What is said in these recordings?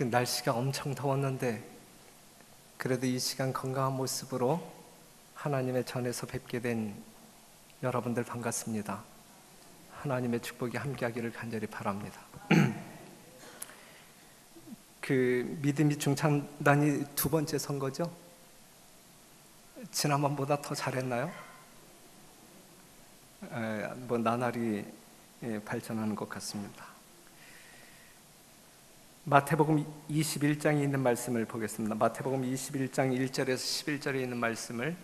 그 날씨가 엄청 더웠는데 그래도 이 시간 건강한 모습으로 하나님의 전에서 뵙게 된 여러분들 반갑습니다. 하나님의 축복이 함께하기를 간절히 바랍니다. 그 믿음이 중창단이 두 번째 선거죠? 지난번보다 더 잘했나요? 나날이 발전하는 것 같습니다. 마태복음 21장에 있는 말씀을 보겠습니다. 마태복음 21장 1절에서 11절에 있는 말씀을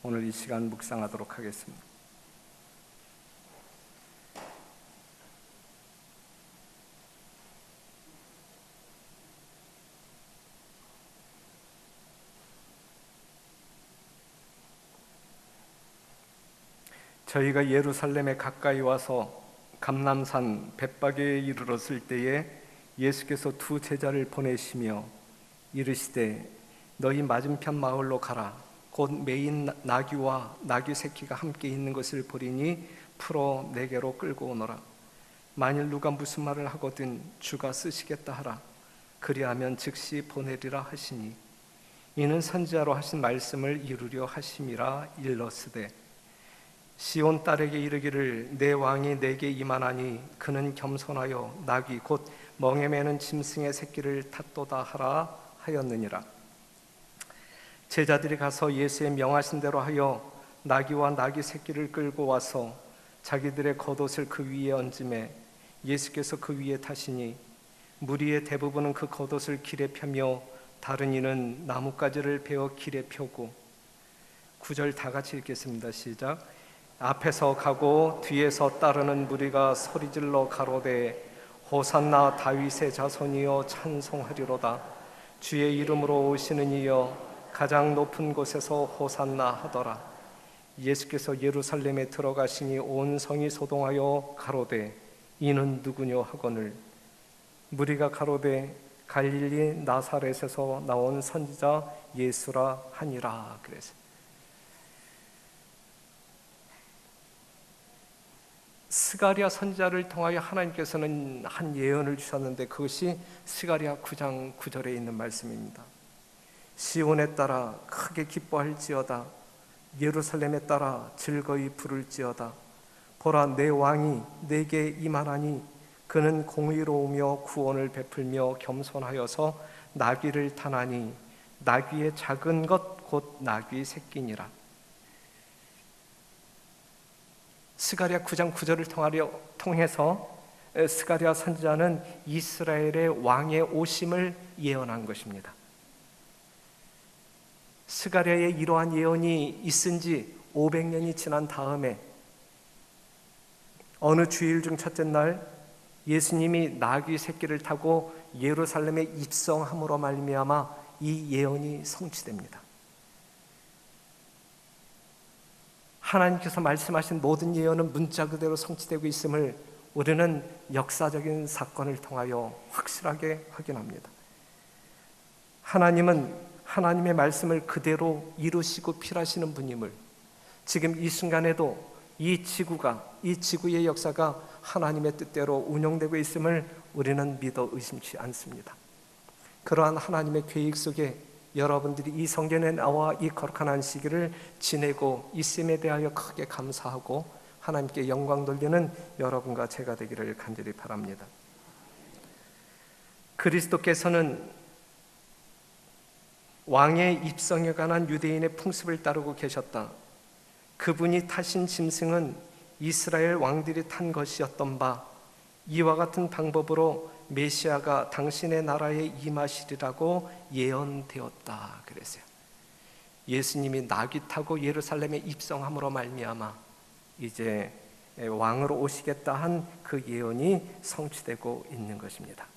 오늘 이 시간 묵상하도록 하겠습니다. 저희가 예루살렘에 가까이 와서 감람산 벳바게에 이르렀을 때에 예수께서 두 제자를 보내시며 이르시되 너희 맞은편 마을로 가라. 곧 매인 나귀와 나귀 새끼가 함께 있는 것을 보리니 풀어 내게로 끌고 오너라. 만일 누가 무슨 말을 하거든 주가 쓰시겠다 하라. 그리하면 즉시 보내리라 하시니 이는 선지자로 하신 말씀을 이루려 하심이라. 일러스되 시온 딸에게 이르기를 내 왕이 내게 임하나니 그는 겸손하여 나귀 곧 멍에 매는 짐승의 새끼를 탔도다 하라 하였느니라. 제자들이 가서 예수의 명하신 대로 하여 나귀와 나귀 새끼를 끌고 와서 자기들의 겉옷을 그 위에 얹음에 예수께서 그 위에 타시니 무리의 대부분은 그 겉옷을 길에 펴며 다른 이는 나뭇가지를 베어 길에 펴고. 9절 다 같이 읽겠습니다. 시작. 앞에서 가고 뒤에서 따르는 무리가 소리질러 가로되 호산나 다윗의 자손이여 찬송하리로다. 주의 이름으로 오시는 이여 가장 높은 곳에서 호산나 하더라. 예수께서 예루살렘에 들어가시니 온 성이 소동하여 가로되 이는 누구뇨 하거늘 무리가 가로되 갈릴리 나사렛에서 나온 선지자 예수라 하니라. 그래서 스가랴 선지자를 통하여 하나님께서는 한 예언을 주셨는데 그것이 스가랴 9장 9절에 있는 말씀입니다. 시온에 따라 크게 기뻐할지어다. 예루살렘에 따라 즐거이 부를지어다. 보라 내 왕이 내게 임하나니 그는 공의로우며 구원을 베풀며 겸손하여서 나귀를 타나니 나귀의 작은 것 곧 나귀 새끼니라. 스가랴 9장 9절을 통해서 스가랴 선지자는 이스라엘의 왕의 오심을 예언한 것입니다. 스가랴의 이러한 예언이 있은 지 500년이 지난 다음에 어느 주일 중 첫째 날 예수님이 나귀 새끼를 타고 예루살렘에 입성함으로 말미암아 이 예언이 성취됩니다. 하나님께서 말씀하신 모든 예언은 문자 그대로 성취되고 있음을 우리는 역사적인 사건을 통하여 확실하게 확인합니다. 하나님은 하나님의 말씀을 그대로 이루시고 필하시는 분임을, 지금 이 순간에도 이 지구의 역사가 하나님의 뜻대로 운영되고 있음을 우리는 믿어 의심치 않습니다. 그러한 하나님의 계획 속에 여러분들이 이 성전에 나와 이 거룩한 안식일을 지내고 있음에 대하여 크게 감사하고 하나님께 영광 돌리는 여러분과 제가 되기를 간절히 바랍니다. 그리스도께서는 왕의 입성에 관한 유대인의 풍습을 따르고 계셨다. 그분이 타신 짐승은 이스라엘 왕들이 탄 것이었던 바 이와 같은 방법으로 메시아가 당신의 나라에 임하시리라고 예언되었다. 그랬어요. 예수님이 나귀 타고 예루살렘에 입성함으로 말미암아 이제 왕으로 오시겠다 한 그 예언이 성취되고 있는 것입니다.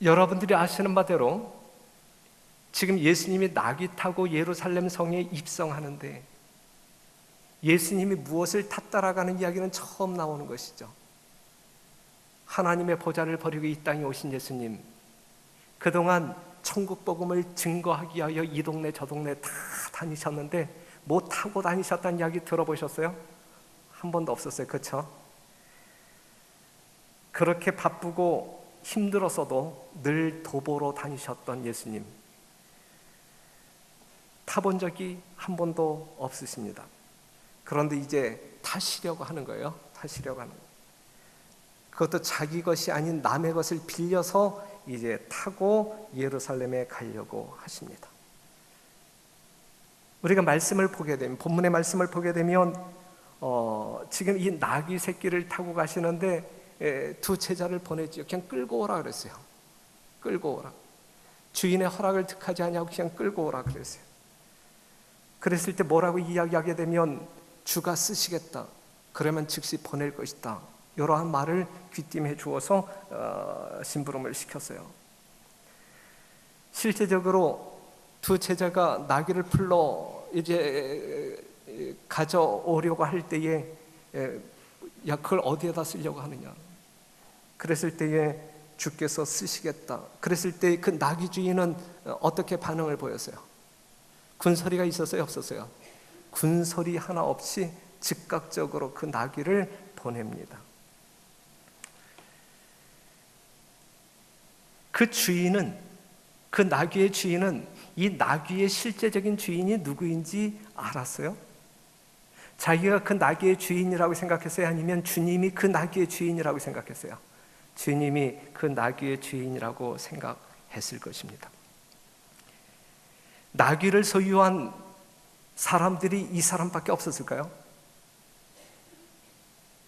여러분들이 아시는 바대로 지금 예수님이 나귀 타고 예루살렘 성에 입성하는데 예수님이 무엇을 탔다라는 이야기는 처음 나오는 것이죠. 하나님의 보좌를 버리고 이 땅에 오신 예수님, 그동안 천국 복음을 증거하기 위하여 이 동네 저 동네 다 다니셨는데 뭐 타고 다니셨다는 이야기 들어보셨어요? 한 번도 없었어요. 그렇죠? 그렇게 바쁘고 힘들었어도 늘 도보로 다니셨던 예수님, 타본 적이 한 번도 없으십니다. 그런데 이제 타시려고 하는 거예요. 타시려고 하는 거예요. 그것도 자기 것이 아닌 남의 것을 빌려서 이제 타고 예루살렘에 가려고 하십니다. 우리가 말씀을 보게 되면, 본문의 말씀을 보게 되면 지금 이 나귀 새끼를 타고 가시는데 두 제자를 보냈죠. 그냥 끌고 오라 그랬어요. 끌고 오라. 주인의 허락을 득하지 않냐고 그냥 끌고 오라 그랬어요. 그랬을 때 뭐라고 이야기하게 되면 주가 쓰시겠다. 그러면 즉시 보낼 것이다. 이러한 말을 귀띔해 주어서 심부름을 시켰어요. 실제적으로 두 제자가 나귀를 풀러 이제 가져오려고 할 때에 야, 그걸 어디에다 쓰려고 하느냐. 그랬을 때에 주께서 쓰시겠다. 그랬을 때 그 나귀 주인은 어떻게 반응을 보였어요? 군소리가 있었어요? 없었어요? 군소리 하나 없이 즉각적으로 그 나귀를 보냅니다. 그 주인은, 그 나귀의 주인은 이 나귀의 실제적인 주인이 누구인지 알았어요? 자기가 그 나귀의 주인이라고 생각했어요? 아니면 주님이 그 나귀의 주인이라고 생각했어요? 주님이 그 나귀의 주인이라고 생각했을 것입니다. 나귀를 소유한 사람들이 이 사람밖에 없었을까요?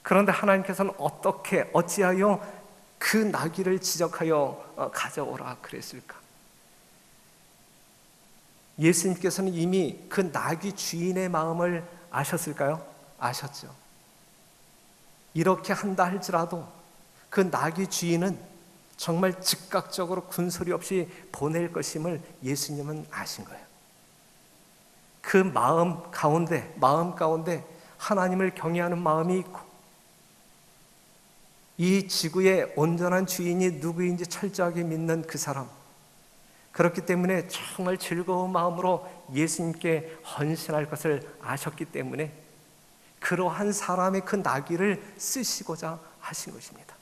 그런데 하나님께서는 어찌하여 그 나귀를 지적하여 가져오라 그랬을까? 예수님께서는 이미 그 나귀 주인의 마음을 아셨을까요? 아셨죠. 이렇게 한다 할지라도 그 나귀 주인은 정말 즉각적으로 군소리 없이 보낼 것임을 예수님은 아신 거예요. 그 마음 가운데 하나님을 경외하는 마음이 있고 이 지구의 온전한 주인이 누구인지 철저하게 믿는 그 사람, 그렇기 때문에 정말 즐거운 마음으로 예수님께 헌신할 것을 아셨기 때문에 그러한 사람의 그 나귀를 쓰시고자 하신 것입니다.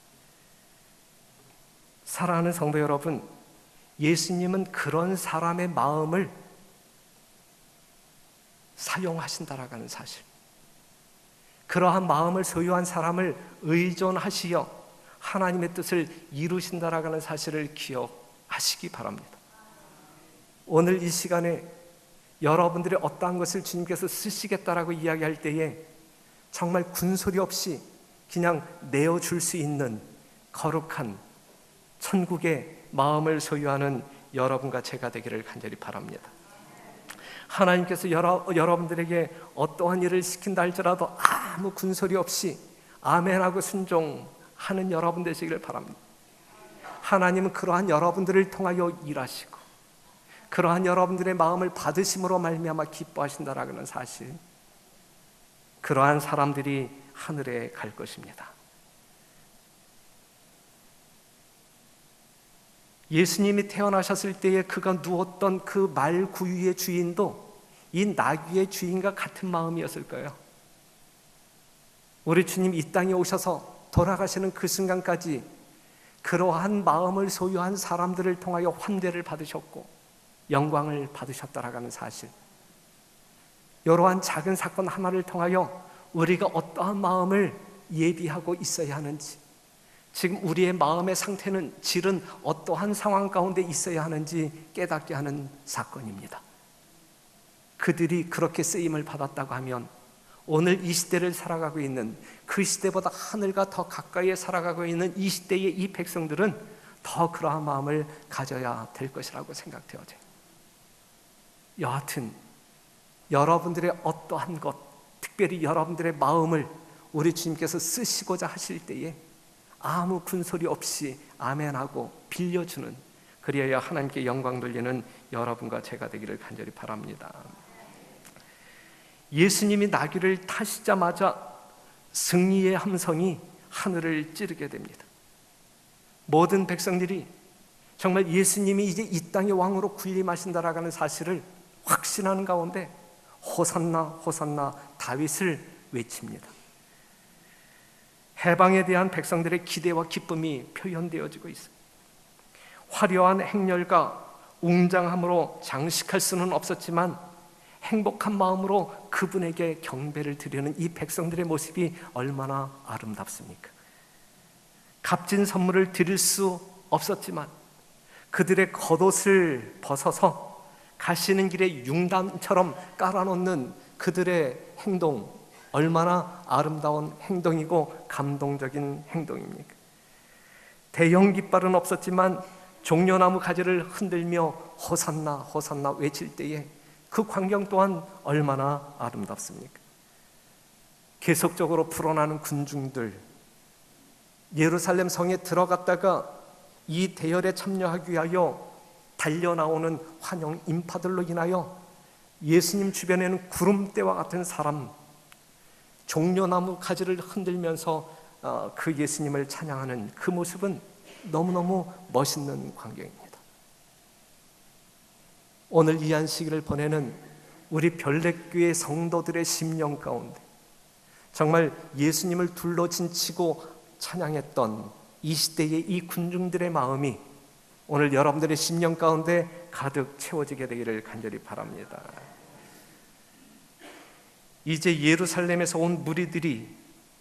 사랑하는 성도 여러분, 예수님은 그런 사람의 마음을 사용하신다라는 사실, 그러한 마음을 소유한 사람을 의존하시어 하나님의 뜻을 이루신다라는 사실을 기억하시기 바랍니다. 오늘 이 시간에 여러분들이 어떠한 것을 주님께서 쓰시겠다라고 이야기할 때에 정말 군소리 없이 그냥 내어줄 수 있는 거룩한 천국의 마음을 소유하는 여러분과 제가 되기를 간절히 바랍니다. 하나님께서 여러분들에게 어떠한 일을 시킨다 할지라도 아무 군소리 없이 아멘하고 순종하는 여러분 되시기를 바랍니다. 하나님은 그러한 여러분들을 통하여 일하시고 그러한 여러분들의 마음을 받으심으로 말미암아 기뻐하신다라는 사실, 그러한 사람들이 하늘에 갈 것입니다. 예수님이 태어나셨을 때에 그가 누웠던 그 말 구유의 주인도 이 나귀의 주인과 같은 마음이었을 거예요. 우리 주님 이 땅에 오셔서 돌아가시는 그 순간까지 그러한 마음을 소유한 사람들을 통하여 환대를 받으셨고 영광을 받으셨다라는 사실, 이러한 작은 사건 하나를 통하여 우리가 어떠한 마음을 예비하고 있어야 하는지, 지금 우리의 마음의 상태는 질은 어떠한 상황 가운데 있어야 하는지 깨닫게 하는 사건입니다. 그들이 그렇게 쓰임을 받았다고 하면 오늘 이 시대를 살아가고 있는, 그 시대보다 하늘과 더 가까이에 살아가고 있는 이 시대의 이 백성들은 더 그러한 마음을 가져야 될 것이라고 생각되어져요. 여하튼 여러분들의 어떠한 것, 특별히 여러분들의 마음을 우리 주님께서 쓰시고자 하실 때에 아무 군소리 없이 아멘하고 빌려주는, 그리하여 하나님께 영광 돌리는 여러분과 제가 되기를 간절히 바랍니다. 예수님이 나귀를 타시자마자 승리의 함성이 하늘을 찌르게 됩니다. 모든 백성들이 정말 예수님이 이제 이 땅의 왕으로 군림하신다라는 사실을 확신하는 가운데 호산나 호산나 다윗을 외칩니다. 해방에 대한 백성들의 기대와 기쁨이 표현되어지고 있어요. 화려한 행렬과 웅장함으로 장식할 수는 없었지만 행복한 마음으로 그분에게 경배를 드리는 이 백성들의 모습이 얼마나 아름답습니까? 값진 선물을 드릴 수 없었지만 그들의 겉옷을 벗어서 가시는 길에 융단처럼 깔아놓는 그들의 행동, 얼마나 아름다운 행동이고 감동적인 행동입니까? 대형 깃발은 없었지만 종려나무 가지를 흔들며 호산나 호산나 외칠 때에 그 광경 또한 얼마나 아름답습니까? 계속적으로 불어나는 군중들, 예루살렘 성에 들어갔다가 이 대열에 참여하기 위하여 달려나오는 환영 인파들로 인하여 예수님 주변에는 구름대와 같은 사람, 종려나무 가지를 흔들면서 그 예수님을 찬양하는 그 모습은 너무너무 멋있는 광경입니다. 오늘 이 안식일을 보내는 우리 별내교회 성도들의 심령 가운데 정말 예수님을 둘러 진치고 찬양했던 이 시대의 이 군중들의 마음이 오늘 여러분들의 심령 가운데 가득 채워지게 되기를 간절히 바랍니다. 이제 예루살렘에서 온 무리들이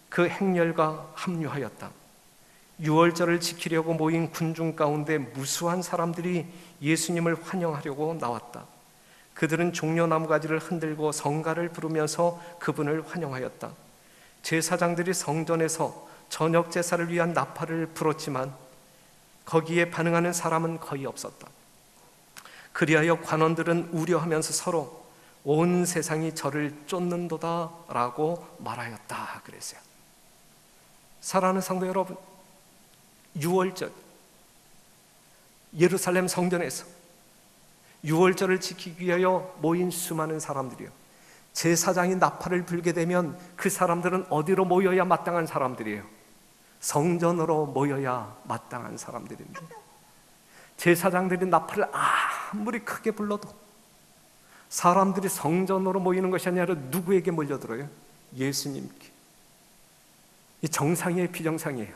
그 행렬과 합류하였다. 유월절을 지키려고 모인 군중 가운데 무수한 사람들이 예수님을 환영하려고 나왔다. 그들은 종려나무 가지를 흔들고 성가를 부르면서 그분을 환영하였다. 제사장들이 성전에서 저녁 제사를 위한 나팔을 불었지만 거기에 반응하는 사람은 거의 없었다. 그리하여 관원들은 우려하면서 서로 온 세상이 저를 쫓는도다 라고 말하였다 그랬어요. 사랑하는 성도 여러분, 6월절 예루살렘 성전에서 6월절을 지키기 위하여 모인 수많은 사람들이요, 제사장이 나팔을 불게 되면 그 사람들은 어디로 모여야 마땅한 사람들이에요? 성전으로 모여야 마땅한 사람들입니다. 제사장들이 나팔을 아무리 크게 불러도 사람들이 성전으로 모이는 것이 아니라 누구에게 몰려들어요? 예수님께. 이 정상이에요, 비정상이에요?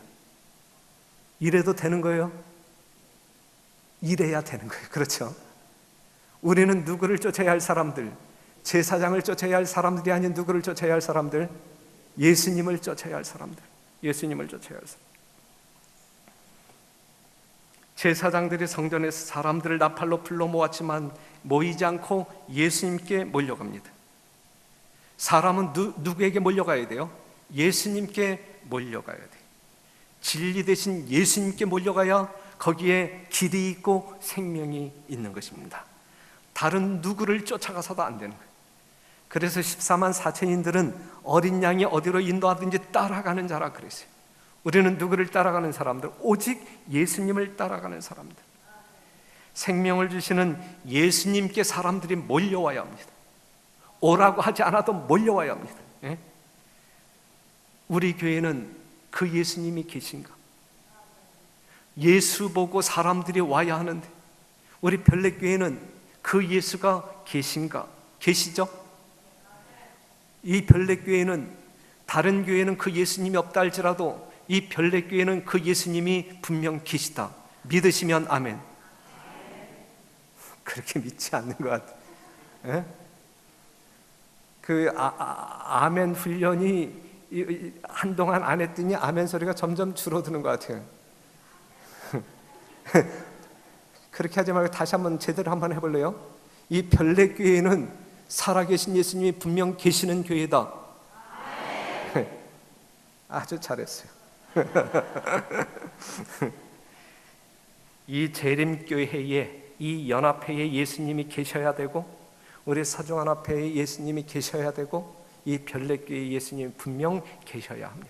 이래도 되는 거예요? 이래야 되는 거예요. 그렇죠? 우리는 누구를 쫓아야 할 사람들? 제사장을 쫓아야 할 사람들이 아닌 누구를 쫓아야 할 사람들? 예수님을 쫓아야 할 사람들. 예수님을 쫓아야 할 사람들. 제사장들이 성전에서 사람들을 나팔로 불러 모았지만 모이지 않고 예수님께 몰려갑니다. 사람은 누구에게 몰려가야 돼요? 예수님께 몰려가야 돼요. 진리 대신 예수님께 몰려가야 거기에 길이 있고 생명이 있는 것입니다. 다른 누구를 쫓아가서도 안 되는 거예요. 그래서 14만 4천인들은 어린 양이 어디로 인도하든지 따라가는 자라 그랬어요. 우리는 누구를 따라가는 사람들? 오직 예수님을 따라가는 사람들. 생명을 주시는 예수님께 사람들이 몰려와야 합니다. 오라고 하지 않아도 몰려와야 합니다. 예? 우리 교회는 그 예수님이 계신가? 예수 보고 사람들이 와야 하는데 우리 별내교회는 그 예수가 계신가? 계시죠? 이 별내교회는, 다른 교회는 그 예수님이 없다 할지라도 이 별내교회는 그 예수님이 분명 계시다. 믿으시면 아멘. 그렇게 믿지 않는 것 같아요. 예? 그 아멘 훈련이 한동안 안 했더니 아멘 소리가 점점 줄어드는 것 같아요. 그렇게 하지 말고 다시 한번 제대로 한번 해볼래요? 이 별내교회는 살아계신 예수님이 분명 계시는 교회다. 아주 잘했어요. 이 재림교회에, 이 연합회에 예수님이 계셔야 되고 우리 서중환합회에 예수님이 계셔야 되고 이 별내교회에 예수님이 분명 계셔야 합니다.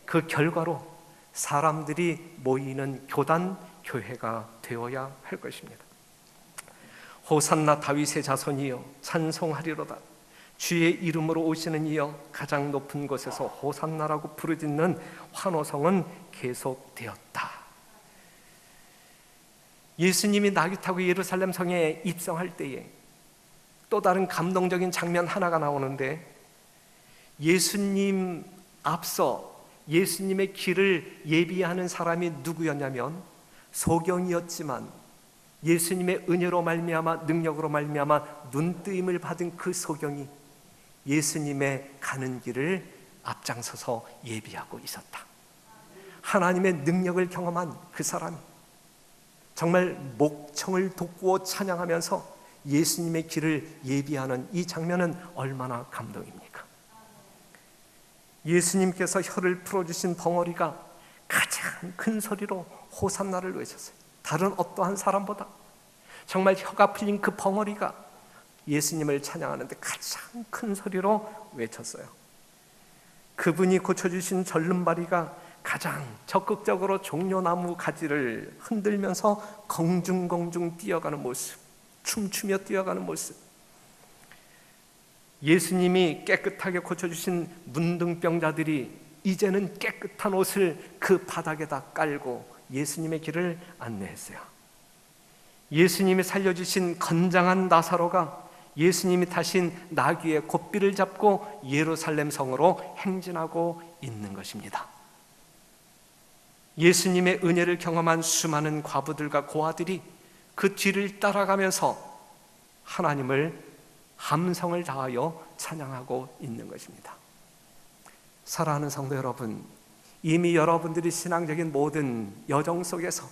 그 결과로 사람들이 모이는 교단, 교회가 되어야 할 것입니다. 호산나 다윗의 자손이여 찬송하리로다. 주의 이름으로 오시는 이여 가장 높은 곳에서 호산나라고 부르짖는 환호성은 계속되었다. 예수님이 나귀 타고 예루살렘 성에 입성할 때에 또 다른 감동적인 장면 하나가 나오는데, 예수님 앞서 예수님의 길을 예비하는 사람이 누구였냐면 소경이었지만 예수님의 은혜로 말미암아 능력으로 말미암아 눈뜨임을 받은 그 소경이 예수님의 가는 길을 앞장서서 예비하고 있었다. 하나님의 능력을 경험한 그 사람이 정말 목청을 돋구어 찬양하면서 예수님의 길을 예비하는 이 장면은 얼마나 감동입니까? 예수님께서 혀를 풀어주신 벙어리가 가장 큰 소리로 호산나를 외쳤어요. 다른 어떠한 사람보다 정말 혀가 풀린 그 벙어리가 예수님을 찬양하는데 가장 큰 소리로 외쳤어요. 그분이 고쳐주신 절름발이가 가장 적극적으로 종려나무 가지를 흔들면서 공중공중 뛰어가는 모습, 춤추며 뛰어가는 모습, 예수님이 깨끗하게 고쳐주신 문둥병자들이 이제는 깨끗한 옷을 그 바닥에다 깔고 예수님의 길을 안내했어요. 예수님이 살려주신 건장한 나사로가 예수님이 타신 나귀의 곱비를 잡고 예루살렘 성으로 행진하고 있는 것입니다. 예수님의 은혜를 경험한 수많은 과부들과 고아들이 그 뒤를 따라가면서 하나님을 함성을 다하여 찬양하고 있는 것입니다. 사랑하는 성도 여러분, 이미 여러분들이 신앙적인 모든 여정 속에서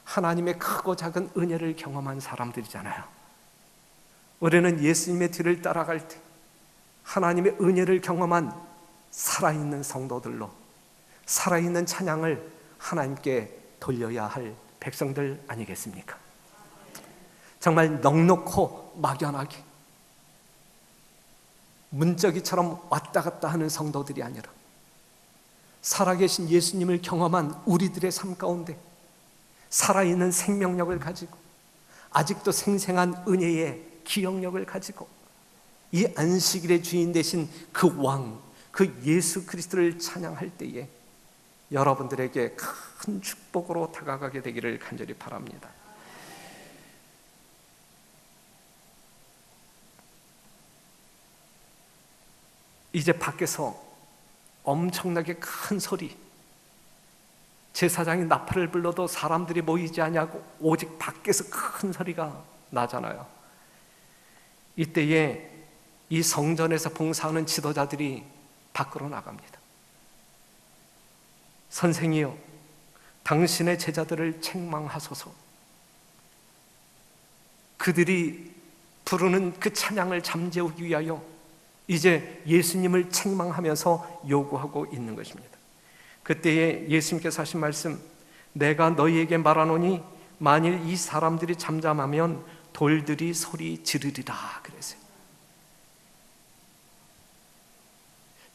하나님의 크고 작은 은혜를 경험한 사람들이잖아요. 우리는 예수님의 뒤를 따라갈 때 하나님의 은혜를 경험한 살아있는 성도들로 살아있는 찬양을 하나님께 돌려야 할 백성들 아니겠습니까? 정말 넉넉고 막연하게 문짝이처럼 왔다 갔다 하는 성도들이 아니라 살아계신 예수님을 경험한 우리들의 삶 가운데 살아있는 생명력을 가지고 아직도 생생한 은혜의 기억력을 가지고 이 안식일의 주인 되신 그 왕, 그 예수 그리스도를 찬양할 때에 여러분들에게 큰 축복으로 다가가게 되기를 간절히 바랍니다. 이제 밖에서 엄청나게 큰 소리, 제사장이 나팔을 불러도 사람들이 모이지 않냐고 오직 밖에서 큰 소리가 나잖아요. 이때에 이 성전에서 봉사하는 지도자들이 밖으로 나갑니다. 선생이여, 당신의 제자들을 책망하소서. 그들이 부르는 그 찬양을 잠재우기 위하여 이제 예수님을 책망하면서 요구하고 있는 것입니다. 그때에 예수님께서 하신 말씀, 내가 너희에게 말하노니 만일 이 사람들이 잠잠하면 돌들이 소리 지르리라 그랬어요.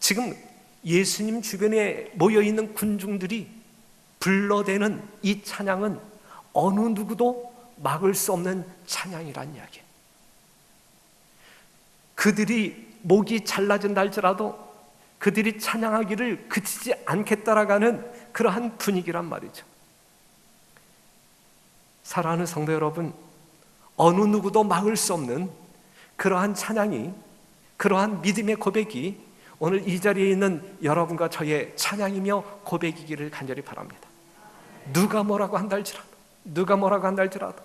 지금 예수님 주변에 모여있는 군중들이 불러대는 이 찬양은 어느 누구도 막을 수 없는 찬양이란 이야기예요. 그들이 목이 잘라진다 할지라도 그들이 찬양하기를 그치지 않겠다라는 그러한 분위기란 말이죠. 사랑하는 성도 여러분, 어느 누구도 막을 수 없는 그러한 찬양이, 그러한 믿음의 고백이 오늘 이 자리에 있는 여러분과 저의 찬양이며 고백이기를 간절히 바랍니다. 누가 뭐라고 한다 할지라도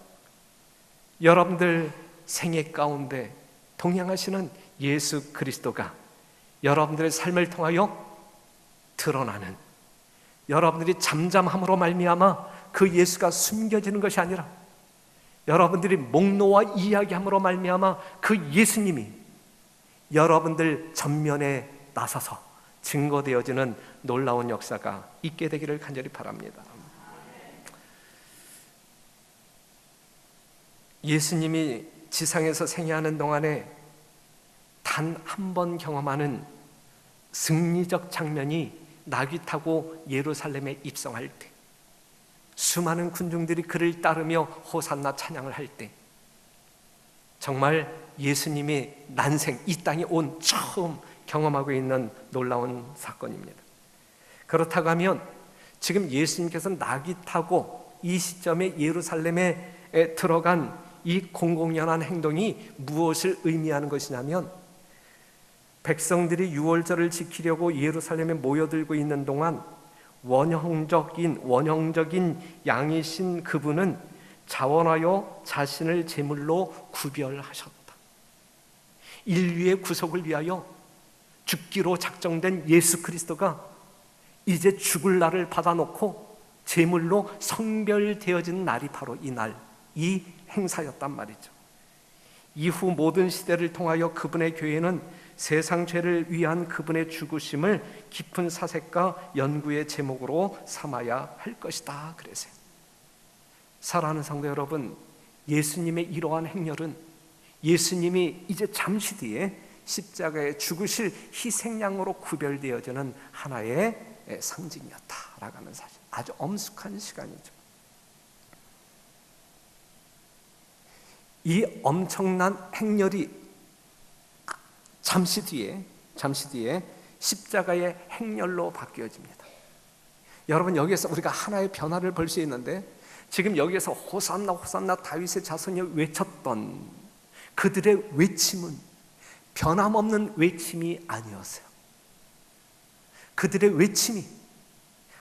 여러분들 생애 가운데 동행하시는 예수 그리스도가 여러분들의 삶을 통하여 드러나는, 여러분들이 잠잠함으로 말미암아 그 예수가 숨겨지는 것이 아니라 여러분들이 목놓아 이야기함으로 말미암아 그 예수님이 여러분들 전면에 나서서 증거되어지는 놀라운 역사가 있게 되기를 간절히 바랍니다. 예수님이 지상에서 생애하는 동안에 단 한 번 경험하는 승리적 장면이 나귀 타고 예루살렘에 입성할 때, 수많은 군중들이 그를 따르며 호산나 찬양을 할 때, 정말 예수님이 난생 이 땅에 온 처음 경험하고 있는 놀라운 사건입니다. 그렇다고 하면 지금 예수님께서 나귀 타고 이 시점에 예루살렘에 들어간 이 공공연한 행동이 무엇을 의미하는 것이냐면 백성들이 유월절을 지키려고 예루살렘에 모여들고 있는 동안 원형적인 양이신 그분은 자원하여 자신을 제물로 구별하셨다. 인류의 구속을 위하여 죽기로 작정된 예수 그리스도가 이제 죽을 날을 받아놓고 제물로 성별되어진 날이 바로 이 행사였단 말이죠. 이후 모든 시대를 통하여 그분의 교회는 세상 죄를 위한 그분의 죽으심을 깊은 사색과 연구의 제목으로 삼아야 할 것이다 그랬어요. 사랑하는 성도 여러분, 예수님의 이러한 행렬은 예수님이 이제 잠시 뒤에 십자가에 죽으실 희생양으로 구별되어지는 하나의 상징이었다라고 하는 사실, 아주 엄숙한 시간이죠. 이 엄청난 행렬이 잠시 뒤에 십자가의 행렬로 바뀌어집니다. 여러분, 여기에서 우리가 하나의 변화를 볼 수 있는데, 지금 여기에서 호산나 호산나 다윗의 자손이 외쳤던 그들의 외침은 변함없는 외침이 아니었어요. 그들의 외침이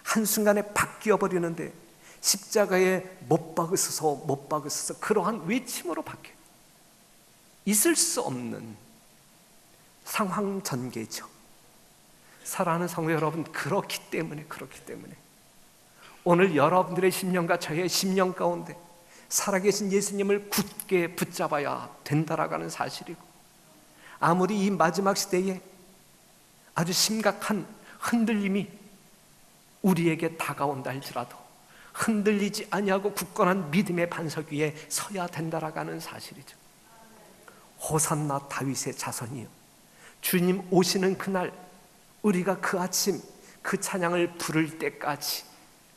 한순간에 바뀌어 버리는데 십자가에 못 박으소서 그러한 외침으로 바뀌어요. 있을 수 없는 상황 전개죠. 사랑하는 성도 여러분, 그렇기 때문에 오늘 여러분들의 심령과 저의 심령 가운데 살아계신 예수님을 굳게 붙잡아야 된다라는 사실이고, 아무리 이 마지막 시대에 아주 심각한 흔들림이 우리에게 다가온다 할지라도 흔들리지 아니하고 굳건한 믿음의 반석 위에 서야 된다라는 사실이죠. 호산나 다윗의 자손이요, 주님 오시는 그날 우리가 그 아침 그 찬양을 부를 때까지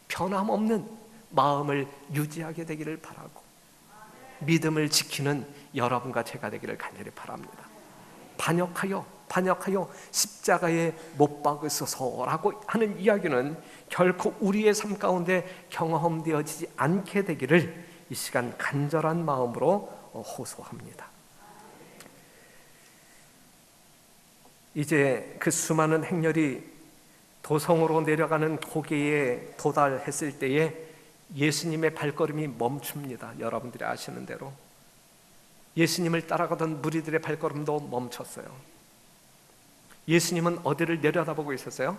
변함없는 마음을 유지하게 되기를 바라고, 믿음을 지키는 여러분과 제가 되기를 간절히 바랍니다. 반역하여 십자가에 못 박으소서라고 하는 이야기는 결코 우리의 삶 가운데 경험되어지지 않게 되기를 이 시간 간절한 마음으로 호소합니다. 이제 그 수많은 행렬이 도성으로 내려가는 고개에 도달했을 때에 예수님의 발걸음이 멈춥니다. 여러분들이 아시는 대로 예수님을 따라가던 무리들의 발걸음도 멈췄어요. 예수님은 어디를 내려다보고 있었어요?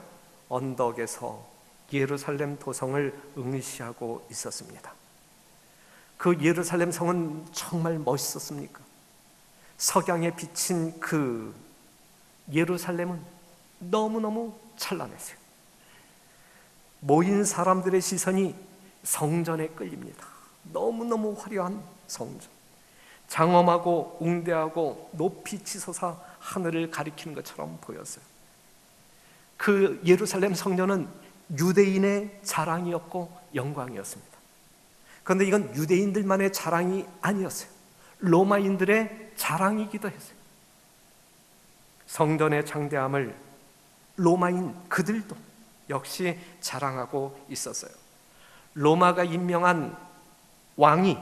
언덕에서 예루살렘 도성을 응시하고 있었습니다. 그 예루살렘 성은 정말 멋있었습니까? 석양에 비친 그 예루살렘은 너무너무 찬란했어요. 모인 사람들의 시선이 성전에 끌립니다. 너무너무 화려한 성전, 장엄하고 웅대하고 높이 치솟아 하늘을 가리키는 것처럼 보였어요. 그 예루살렘 성전은 유대인의 자랑이었고 영광이었습니다. 그런데 이건 유대인들만의 자랑이 아니었어요. 로마인들의 자랑이기도 했어요. 성전의 장대함을 로마인 그들도 역시 자랑하고 있었어요. 로마가 임명한 왕이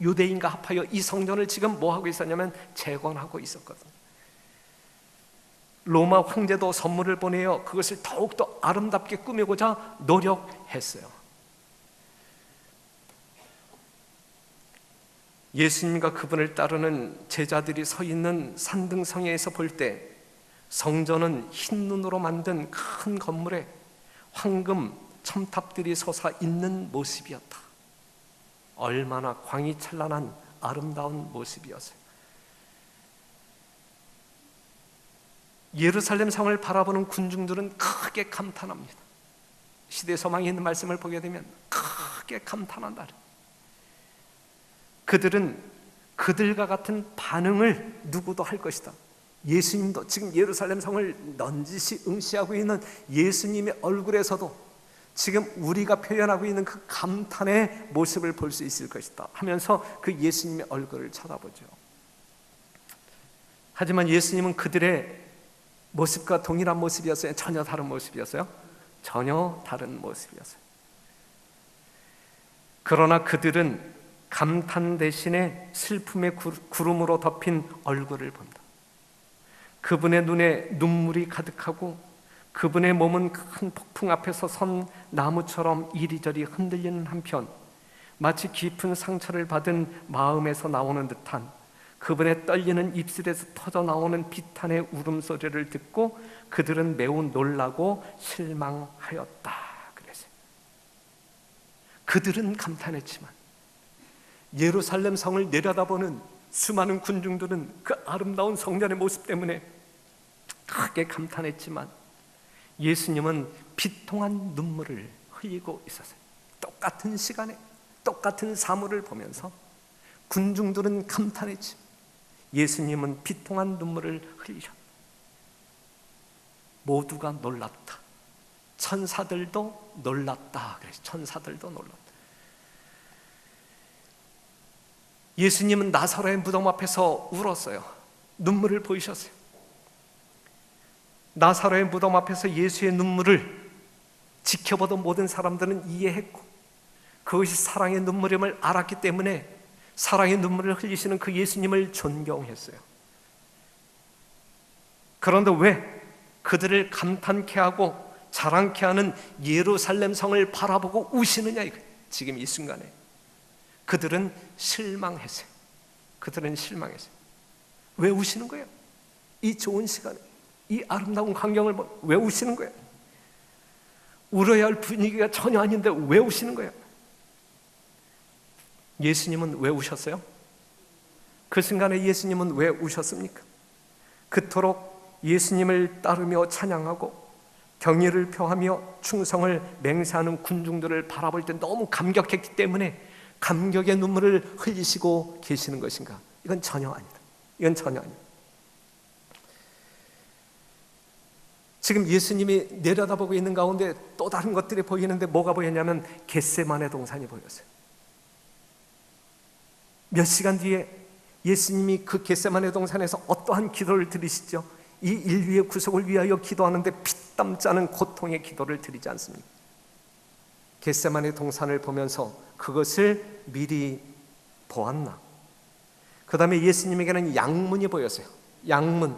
유대인과 합하여 이 성전을 지금 뭐 하고 있었냐면 재건하고 있었거든요. 로마 황제도 선물을 보내어 그것을 더욱더 아름답게 꾸미고자 노력했어요. 예수님과 그분을 따르는 제자들이 서 있는 산등성에서 볼 때 성전은 흰 눈으로 만든 큰 건물에 황금 첨탑들이 솟아 있는 모습이었다. 얼마나 광이 찬란한 아름다운 모습이었어요. 예루살렘 성을 바라보는 군중들은 크게 감탄합니다. 시대 소망이 있는 말씀을 보게 되면 크게 감탄한다. 그들은 그들과 같은 반응을 누구도 할 것이다. 예수님도 지금 예루살렘 성을 넌지시 응시하고 있는 예수님의 얼굴에서도 지금 우리가 표현하고 있는 그 감탄의 모습을 볼 수 있을 것이다 하면서 그 예수님의 얼굴을 쳐다보죠. 하지만 예수님은 그들의 모습과 동일한 모습이었어요? 전혀 다른 모습이었어요? 전혀 다른 모습이었어요. 그러나 그들은 감탄 대신에 슬픔의 구름으로 덮인 얼굴을 본다. 그분의 눈에 눈물이 가득하고 그분의 몸은 큰 폭풍 앞에서 선 나무처럼 이리저리 흔들리는 한편 마치 깊은 상처를 받은 마음에서 나오는 듯한 그분의 떨리는 입술에서 터져 나오는 비탄의 울음소리를 듣고 그들은 매우 놀라고 실망하였다. 그랬어요. 그들은 감탄했지만 예루살렘 성을 내려다보는 수많은 군중들은 그 아름다운 성전의 모습 때문에 크게 감탄했지만 예수님은 비통한 눈물을 흘리고 있었어요. 똑같은 시간에 똑같은 사물을 보면서 군중들은 감탄했지 예수님은 비통한 눈물을 흘리셨다. 모두가 놀랐다. 천사들도 놀랐다. 그래서 천사들도 놀랐다. 예수님은 나사로의 무덤 앞에서 울었어요. 눈물을 보이셨어요. 나사로의 무덤 앞에서 예수의 눈물을 지켜보던 모든 사람들은 이해했고 그것이 사랑의 눈물임을 알았기 때문에 사랑의 눈물을 흘리시는 그 예수님을 존경했어요. 그런데 왜 그들을 감탄케 하고 자랑케 하는 예루살렘 성을 바라보고 우시느냐 이거예요. 지금 이 순간에 그들은 실망했어요. 그들은 실망했어요. 왜 우시는 거예요? 이 좋은 시간에 이 아름다운 광경을 왜 우시는 거예요? 울어야 할 분위기가 전혀 아닌데 왜 우시는 거예요? 예수님은 왜 우셨어요? 그 순간에 예수님은 왜 우셨습니까? 그토록 예수님을 따르며 찬양하고 경의를 표하며 충성을 맹세하는 군중들을 바라볼 때 너무 감격했기 때문에 감격의 눈물을 흘리시고 계시는 것인가? 이건 전혀 아니다. 이건 전혀 아니다. 지금 예수님이 내려다보고 있는 가운데 또 다른 것들이 보이는데 뭐가 보였냐면 겟세마네 동산이 보였어요. 몇 시간 뒤에 예수님이 그 겟세마네 동산에서 어떠한 기도를 드리시죠? 이 인류의 구속을 위하여 기도하는데 피땀 짜는 고통의 기도를 드리지 않습니까? 겟세마네 동산을 보면서 그것을 미리 보았나? 그 다음에 예수님에게는 양문이 보였어요. 양문,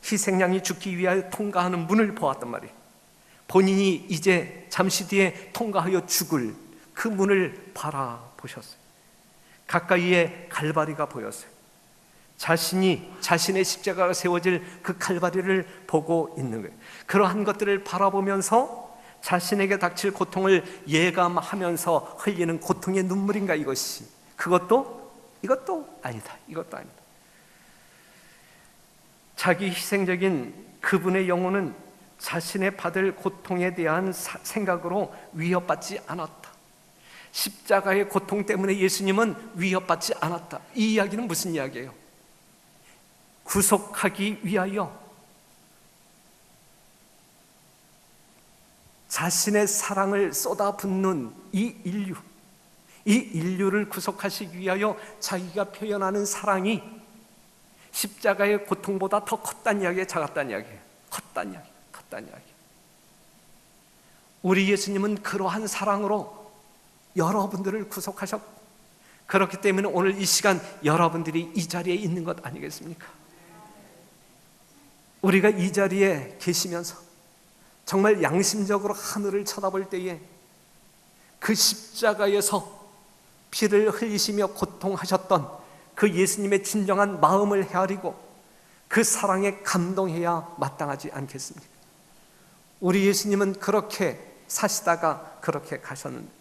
희생양이 죽기 위하여 통과하는 문을 보았단 말이에요. 본인이 이제 잠시 뒤에 통과하여 죽을 그 문을 바라보셨어요. 가까이에 갈바리가 보였어요. 자신의 십자가가 세워질 그 갈바리를 보고 있는 거예요. 그러한 것들을 바라보면서 자신에게 닥칠 고통을 예감하면서 흘리는 고통의 눈물인가 이것이? 이것도 아니다. 이것도 아니다. 자기 희생적인 그분의 영혼은 자신의 받을 고통에 대한 생각으로 위협받지 않았다. 십자가의 고통 때문에 예수님은 위협받지 않았다. 이 이야기는 무슨 이야기예요? 구속하기 위하여 자신의 사랑을 쏟아붓는 이 인류를 구속하시기 위하여 자기가 표현하는 사랑이 십자가의 고통보다 더 컸다는 이야기예요? 작았다는 이야기예요? 컸다는 이야기. 우리 예수님은 그러한 사랑으로 여러분들을 구속하셨고 그렇기 때문에 오늘 이 시간 여러분들이 이 자리에 있는 것 아니겠습니까? 우리가 이 자리에 계시면서 정말 양심적으로 하늘을 쳐다볼 때에 그 십자가에서 피를 흘리시며 고통하셨던 그 예수님의 진정한 마음을 헤아리고 그 사랑에 감동해야 마땅하지 않겠습니까? 우리 예수님은 그렇게 사시다가 그렇게 가셨는데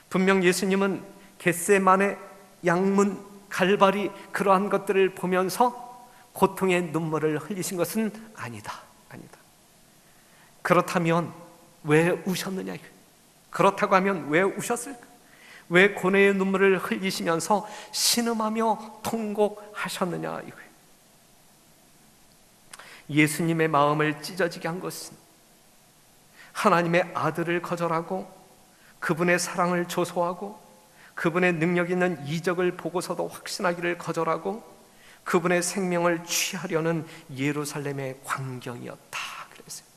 분명 예수님은 겟세마네, 양문, 갈바리 그러한 것들을 보면서 고통의 눈물을 흘리신 것은 아니다. 그렇다면 왜 우셨느냐? 그렇다고 하면 왜 우셨을까? 왜 고뇌의 눈물을 흘리시면서 신음하며 통곡하셨느냐 이거예요. 예수님의 마음을 찢어지게 한 것은 하나님의 아들을 거절하고 그분의 사랑을 조소하고 그분의 능력 있는 이적을 보고서도 확신하기를 거절하고 그분의 생명을 취하려는 예루살렘의 광경이었다 그랬어요.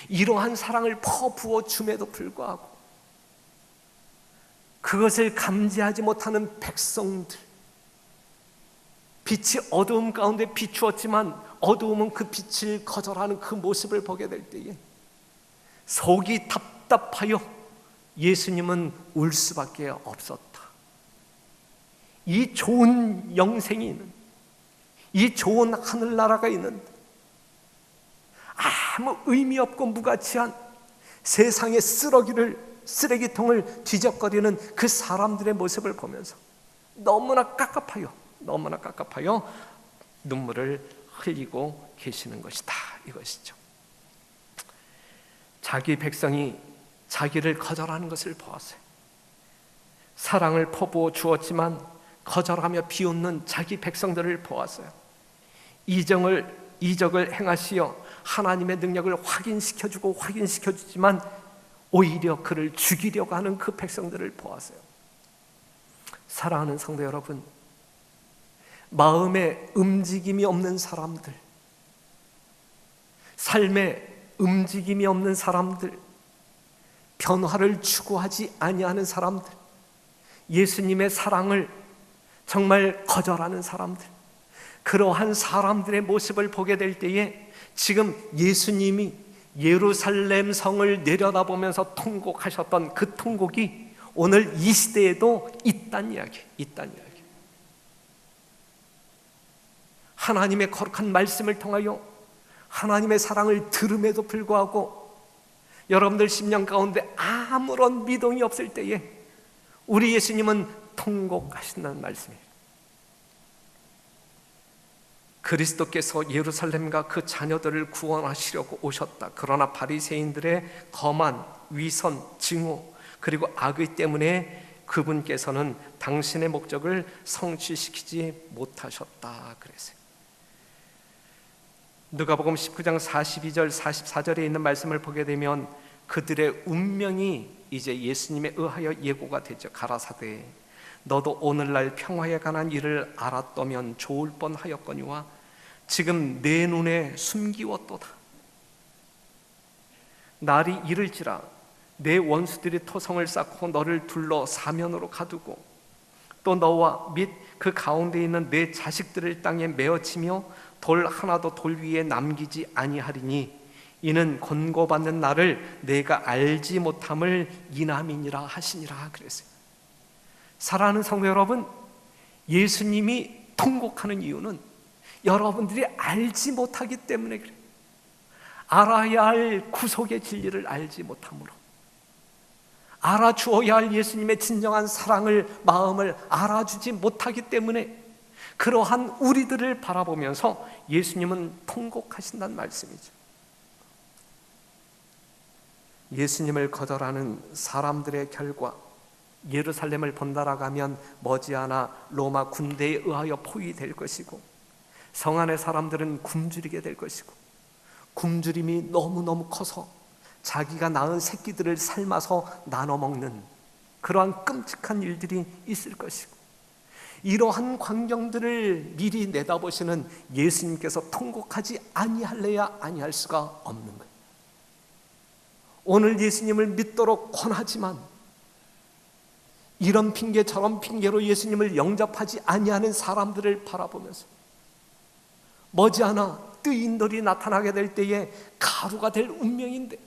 이러한 사랑을 퍼부어 줌에도 불구하고 그것을 감지하지 못하는 백성들, 빛이 어두움 가운데 비추었지만 어두움은 그 빛을 거절하는 그 모습을 보게 될 때에 속이 답답하여 예수님은 울 수밖에 없었다. 이 좋은 영생이 있는, 이 좋은 하늘나라가 있는데 아무 의미 없고 무가치한 세상의 쓰레기통을 뒤적거리는 그 사람들의 모습을 보면서 너무나 깝깝하여 눈물을 흘리고 계시는 것이다, 이것이죠. 자기 백성이 자기를 거절하는 것을 보았어요. 사랑을 퍼부어 주었지만 거절하며 비웃는 자기 백성들을 보았어요. 이적을 행하시어 하나님의 능력을 확인시켜주지만 오히려 그를 죽이려고 하는 그 백성들을 보았어요. 사랑하는 성도 여러분, 마음에 움직임이 없는 사람들, 삶에 움직임이 없는 사람들, 변화를 추구하지 아니하는 사람들, 예수님의 사랑을 정말 거절하는 사람들, 그러한 사람들의 모습을 보게 될 때에 지금 예수님이 예루살렘 성을 내려다보면서 통곡하셨던 그 통곡이 오늘 이 시대에도 있다는 이야기. 하나님의 거룩한 말씀을 통하여 하나님의 사랑을 들음에도 불구하고 여러분들 심령 가운데 아무런 미동이 없을 때에 우리 예수님은 통곡하신다는 말씀이에요. 그리스도께서 예루살렘과 그 자녀들을 구원하시려고 오셨다. 그러나 바리새인들의 거만, 위선, 증오 그리고 악의 때문에 그분께서는 당신의 목적을 성취시키지 못하셨다 그랬어요. 누가복음 19장 42절 44절에 있는 말씀을 보게 되면 그들의 운명이 이제 예수님에 의하여 예고가 되죠. 가라사대 너도 오늘날 평화에 관한 일을 알았다면 좋을 뻔하였거니와 지금 내 눈에 숨기웠도다. 날이 이를지라 내 원수들이 토성을 쌓고 너를 둘러 사면으로 가두고 또 너와 및 그 가운데 있는 내 자식들을 땅에 메어치며 돌 하나도 돌 위에 남기지 아니하리니 이는 권고받는 나를 내가 알지 못함을 이남이니라 하시니라 그랬어요. 사랑하는 성도 여러분, 예수님이 통곡하는 이유는 여러분들이 알지 못하기 때문에 그래요. 알아야 할 구속의 진리를 알지 못함으로, 알아주어야 할 예수님의 진정한 사랑을, 마음을 알아주지 못하기 때문에 그러한 우리들을 바라보면서 예수님은 통곡하신다는 말씀이죠. 예수님을 거절하는 사람들의 결과, 예루살렘을 번갈아가면 머지않아 로마 군대에 의하여 포위될 것이고 성 안의 사람들은 굶주리게 될 것이고 굶주림이 너무너무 커서 자기가 낳은 새끼들을 삶아서 나눠 먹는 그러한 끔찍한 일들이 있을 것이고 이러한 광경들을 미리 내다보시는 예수님께서 통곡하지 아니할래야 아니할 수가 없는 거예요. 오늘 예수님을 믿도록 권하지만 이런 핑계 저런 핑계로 예수님을 영접하지 아니하는 사람들을 바라보면서 머지않아 뜨인돌이 나타나게 될 때에 가루가 될 운명인데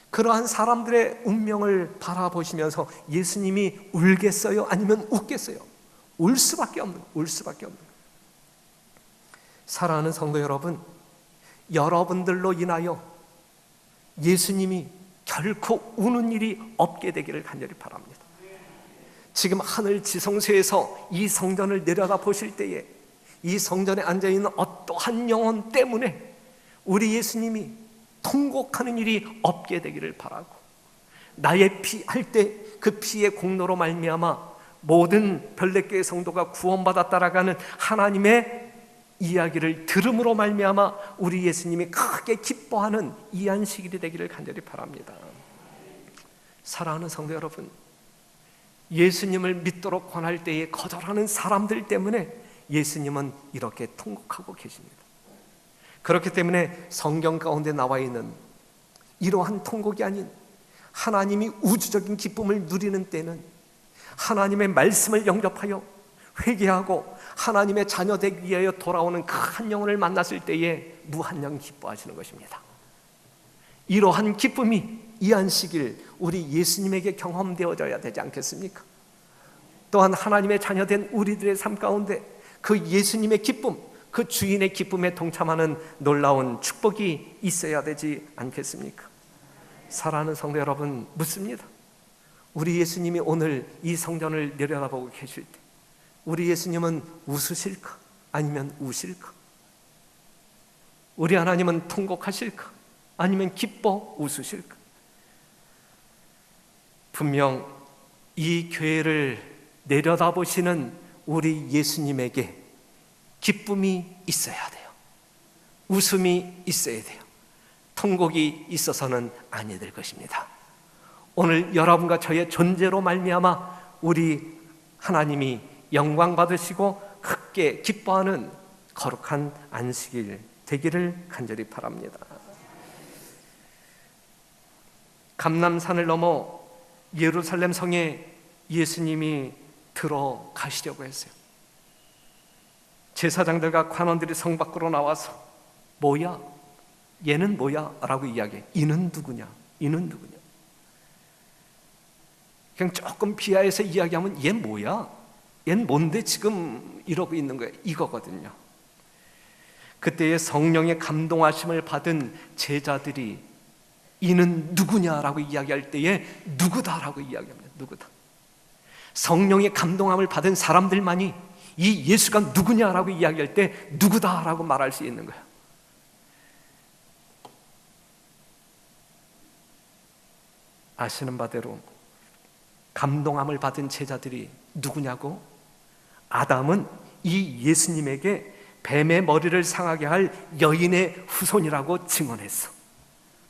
그러한 사람들의 운명을 바라보시면서 예수님이 울겠어요? 아니면 웃겠어요? 울 수밖에 없는 거예요. 사랑하는 성도 여러분, 여러분들로 인하여 예수님이 결코 우는 일이 없게 되기를 간절히 바랍니다. 지금 하늘 지성소에서 이 성전을 내려다 보실 때에 이 성전에 앉아있는 어떠한 영혼 때문에 우리 예수님이 통곡하는 일이 없게 되기를 바라고 나의 피 할 때 그 피의 공로로 말미암아 모든 별내교의 성도가 구원받았다라는 하나님의 이야기를 들음으로 말미암아 우리 예수님이 크게 기뻐하는 이 안식일이 되기를 간절히 바랍니다. 사랑하는 성도 여러분, 예수님을 믿도록 권할 때에 거절하는 사람들 때문에 예수님은 이렇게 통곡하고 계십니다. 그렇기 때문에 성경 가운데 나와 있는 이러한 통곡이 아닌 하나님이 우주적인 기쁨을 누리는 때는 하나님의 말씀을 영접하여 회개하고 하나님의 자녀되기 위하여 돌아오는 그 한 영혼을 만났을 때에 무한정 기뻐하시는 것입니다. 이러한 기쁨이 이 안식일 우리 예수님에게 경험되어져야 되지 않겠습니까? 또한 하나님의 자녀된 우리들의 삶 가운데 그 예수님의 기쁨, 그 주인의 기쁨에 동참하는 놀라운 축복이 있어야 되지 않겠습니까? 사랑하는 성도 여러분, 묻습니다. 우리 예수님이 오늘 이 성전을 내려다보고 계실 때 우리 예수님은 웃으실까? 아니면 우실까? 우리 하나님은 통곡하실까? 아니면 기뻐 웃으실까? 분명 이 교회를 내려다보시는 우리 예수님에게 기쁨이 있어야 돼요. 웃음이 있어야 돼요. 통곡이 있어서는 아니 될 것입니다. 오늘 여러분과 저의 존재로 말미암아 우리 하나님이 영광 받으시고 크게 기뻐하는 거룩한 안식일 되기를 간절히 바랍니다. 감람산을 넘어 예루살렘 성에 예수님이 들어가시려고 했어요. 제사장들과 관원들이 성 밖으로 나와서 뭐야? 얘는 뭐야? 라고 이야기해. 이는 누구냐? 이는 누구냐? 그냥 조금 비하해서 이야기하면 얘 뭐야? 얘는 뭔데 지금 이러고 있는 거야? 이거거든요. 그때의 성령의 감동하심을 받은 제자들이 이는 누구냐라고 이야기할 때에 누구다라고 이야기합니다. 누구다. 성령의 감동함을 받은 사람들만이 이 예수가 누구냐라고 이야기할 때 누구다라고 말할 수 있는 거예요. 아시는 바대로 감동함을 받은 제자들이 누구냐고? 아담은 이 예수님에게 뱀의 머리를 상하게 할 여인의 후손이라고 증언했어.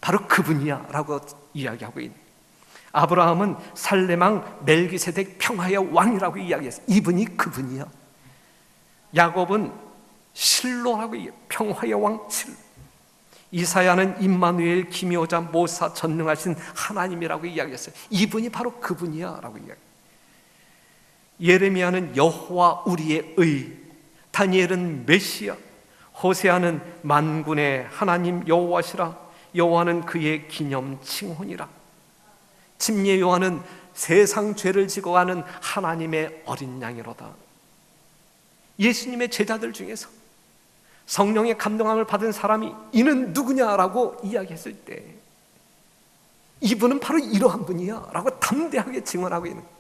바로 그분이야 라고 이야기하고 있는. 아브라함은 살레망 멜기세덱 평화의 왕이라고 이야기했어. 이분이 그분이야. 야곱은 실로라고 이야기해. 평화의 왕 실로. 이사야는 임마누엘 기묘자 모사 전능하신 하나님이라고 이야기했어요. 이분이 바로 그분이야 라고 이야기해요. 예레미야는 여호와 우리의 의, 다니엘은 메시아, 호세아는 만군의 하나님 여호와시라, 여호와는 그의 기념 칭혼이라. 침례 요한은 세상 죄를 지고 가는 하나님의 어린 양이로다. 예수님의 제자들 중에서 성령의 감동함을 받은 사람이 이는 누구냐라고 이야기했을 때 이분은 바로 이러한 분이야 라고 담대하게 증언하고 있는 거예요.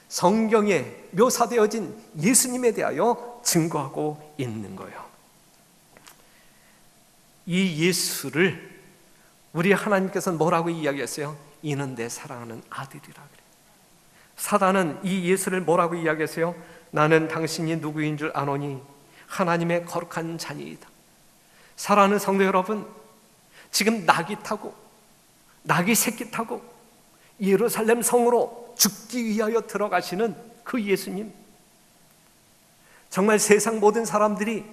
성경에 묘사되어진 예수님에 대하여 증거하고 있는 거예요. 이 예수를 우리 하나님께서는 뭐라고 이야기했어요? 이는 내 사랑하는 아들이라 그래요. 사단은 이 예수를 뭐라고 이야기했어요? 나는 당신이 누구인 줄 아노니 하나님의 거룩한 자니이다. 사랑하는 성도 여러분, 지금 낙이 새끼 타고 예루살렘 성으로 죽기 위하여 들어가시는 그 예수님, 정말 세상 모든 사람들이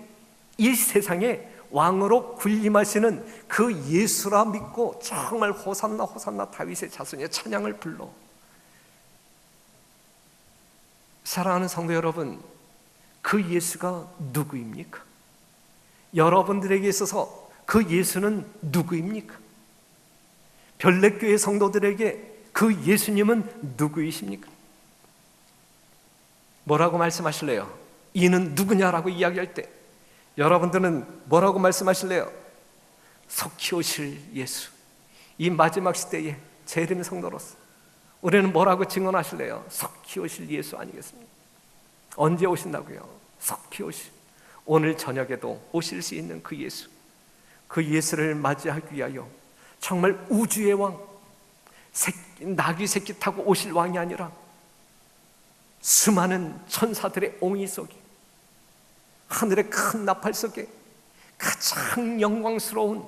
이 세상에 왕으로 군림하시는 그 예수라 믿고 정말 호산나 호산나 다윗의 자손의 찬양을 불러. 사랑하는 성도 여러분, 그 예수가 누구입니까? 여러분들에게 있어서 그 예수는 누구입니까? 별내교회 성도들에게 그 예수님은 누구이십니까? 뭐라고 말씀하실래요? 이는 누구냐라고 이야기할 때 여러분들은 뭐라고 말씀하실래요? 속히 오실 예수. 이 마지막 시대에 재림 성도로서 우리는 뭐라고 증언하실래요? 속히 오실 예수 아니겠습니까? 언제 오신다고요? 속히 오실, 오늘 저녁에도 오실 수 있는 그 예수, 그 예수를 맞이하기 위하여 정말 우주의 왕, 낙이 새끼 타고 오실 왕이 아니라 수많은 천사들의 옹의 속에, 하늘의 큰 나팔 속에 가장 영광스러운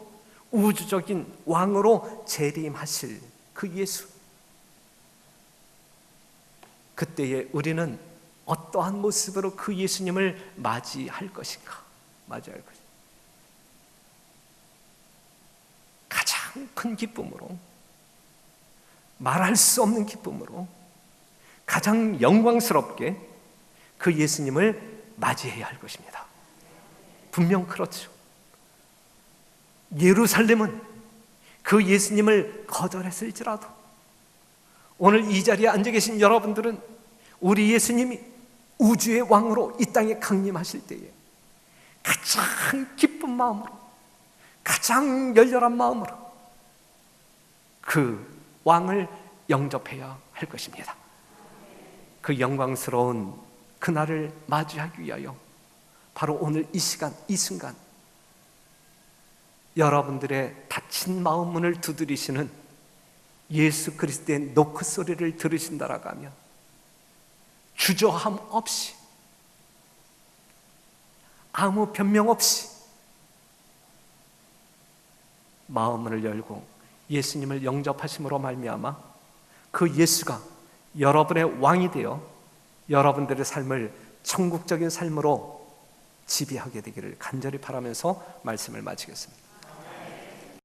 우주적인 왕으로 재림하실 그 예수. 그때에 우리는 어떠한 모습으로 그 예수님을 맞이할 것인가? 맞이할 것인가? 가장 큰 기쁨으로, 말할 수 없는 기쁨으로, 가장 영광스럽게 그 예수님을 맞이해야 할 것입니다. 분명 그렇죠. 예루살렘은 그 예수님을 거절했을지라도 오늘 이 자리에 앉아 계신 여러분들은 우리 예수님이 우주의 왕으로 이 땅에 강림하실 때에 가장 기쁜 마음으로, 가장 열렬한 마음으로 그 왕을 영접해야 할 것입니다. 그 영광스러운 그날을 맞이하기 위하여 바로 오늘 이 시간, 이 순간 여러분들의 닫힌 마음 문을 두드리시는 예수 그리스도의 노크 소리를 들으신다라고 하면 주저함 없이, 아무 변명 없이 마음을 열고 예수님을 영접하심으로 말미암아 그 예수가 여러분의 왕이 되어 여러분들의 삶을 천국적인 삶으로 지배하게 되기를 간절히 바라면서 말씀을 마치겠습니다.